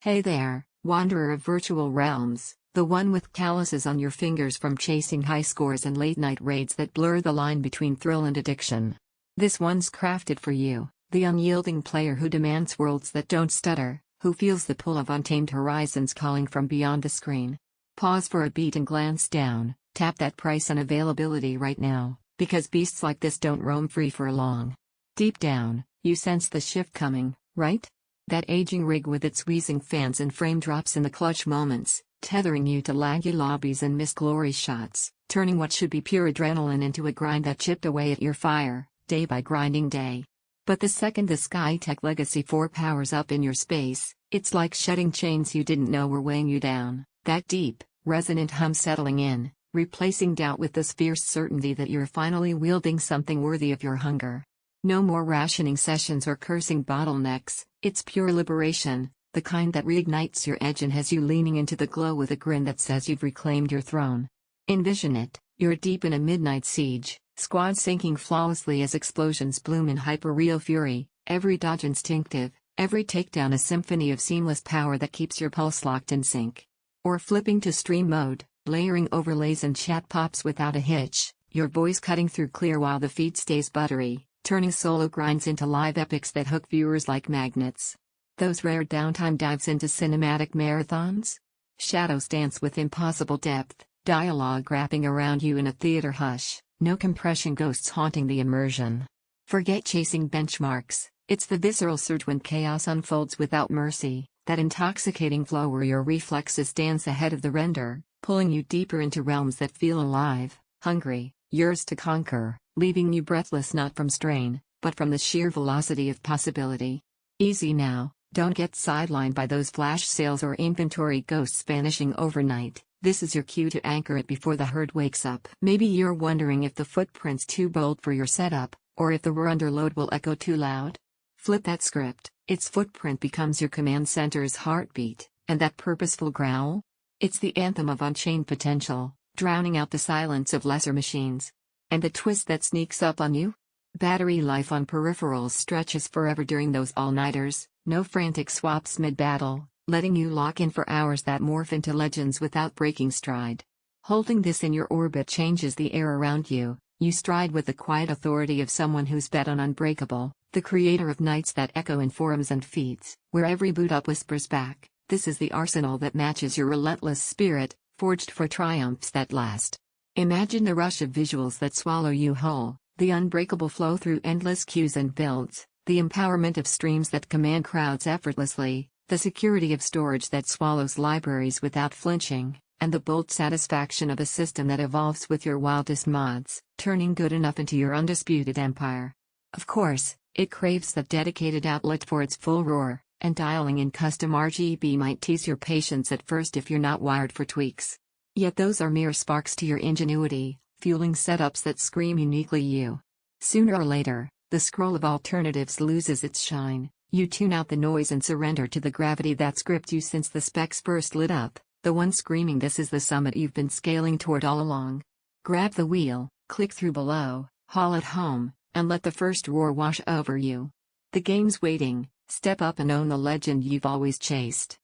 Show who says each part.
Speaker 1: Hey there, wanderer of virtual realms, the one with calluses on your fingers from chasing high scores and late-night raids that blur the line between thrill and addiction. This one's crafted for you, the unyielding player who demands worlds that don't stutter, who feels the pull of untamed horizons calling from beyond the screen. Pause for a beat and glance down, tap that price and availability right now, because beasts like this don't roam free for long. Deep down, you sense the shift coming, right? That aging rig with its wheezing fans and frame drops in the clutch moments, tethering you to laggy lobbies and missed glory shots, turning what should be pure adrenaline into a grind that chipped away at your fire, day by grinding day. But the second the Skytech Legacy 4 powers up in your space, it's like shedding chains you didn't know were weighing you down, that deep, resonant hum settling in, replacing doubt with this fierce certainty that you're finally wielding something worthy of your hunger. No more rationing sessions or cursing bottlenecks, it's pure liberation, the kind that reignites your edge and has you leaning into the glow with a grin that says you've reclaimed your throne. Envision it, you're deep in a midnight siege, squad syncing flawlessly as explosions bloom in hyper-real fury, every dodge instinctive, every takedown a symphony of seamless power that keeps your pulse locked in sync. Or flipping to stream mode, layering overlays and chat pops without a hitch, your voice cutting through clear while the feed stays buttery, turning solo grinds into live epics that hook viewers like magnets. Those rare downtime dives into cinematic marathons? Shadows dance with impossible depth, dialogue wrapping around you in a theater hush, no compression ghosts haunting the immersion. Forget chasing benchmarks, it's the visceral surge when chaos unfolds without mercy, that intoxicating flow where your reflexes dance ahead of the render, pulling you deeper into realms that feel alive, hungry, yours to conquer, leaving you breathless not from strain, but from the sheer velocity of possibility. Easy now, don't get sidelined by those flash sales or inventory ghosts vanishing overnight. This is your cue to anchor it before the herd wakes up. Maybe you're wondering if the footprint's too bold for your setup, or if the roar under load will echo too loud. Flip that script, its footprint becomes your command center's heartbeat, and that purposeful growl? It's the anthem of unchained potential, drowning out the silence of lesser machines. And the twist that sneaks up on you? Battery life on peripherals stretches forever during those all-nighters, no frantic swaps mid-battle, letting you lock in for hours that morph into legends without breaking stride. Holding this in your orbit changes the air around you, you stride with the quiet authority of someone who's bet on Unbreakable, the creator of nights that echo in forums and feeds, where every boot-up whispers back, this is the arsenal that matches your relentless spirit, forged for triumphs that last. Imagine the rush of visuals that swallow you whole, the unbreakable flow through endless queues and builds, the empowerment of streams that command crowds effortlessly, the security of storage that swallows libraries without flinching, and the bold satisfaction of a system that evolves with your wildest mods, turning good enough into your undisputed empire. Of course, it craves that dedicated outlet for its full roar, and dialing in custom RGB might tease your patience at first if you're not wired for tweaks. Yet those are mere sparks to your ingenuity, fueling setups that scream uniquely you. Sooner or later, the scroll of alternatives loses its shine, you tune out the noise and surrender to the gravity that's gripped you since the specs first lit up, the one screaming this is the summit you've been scaling toward all along. Grab the wheel, click through below, haul it home, and let the first roar wash over you. The game's waiting, step up and own the legend you've always chased.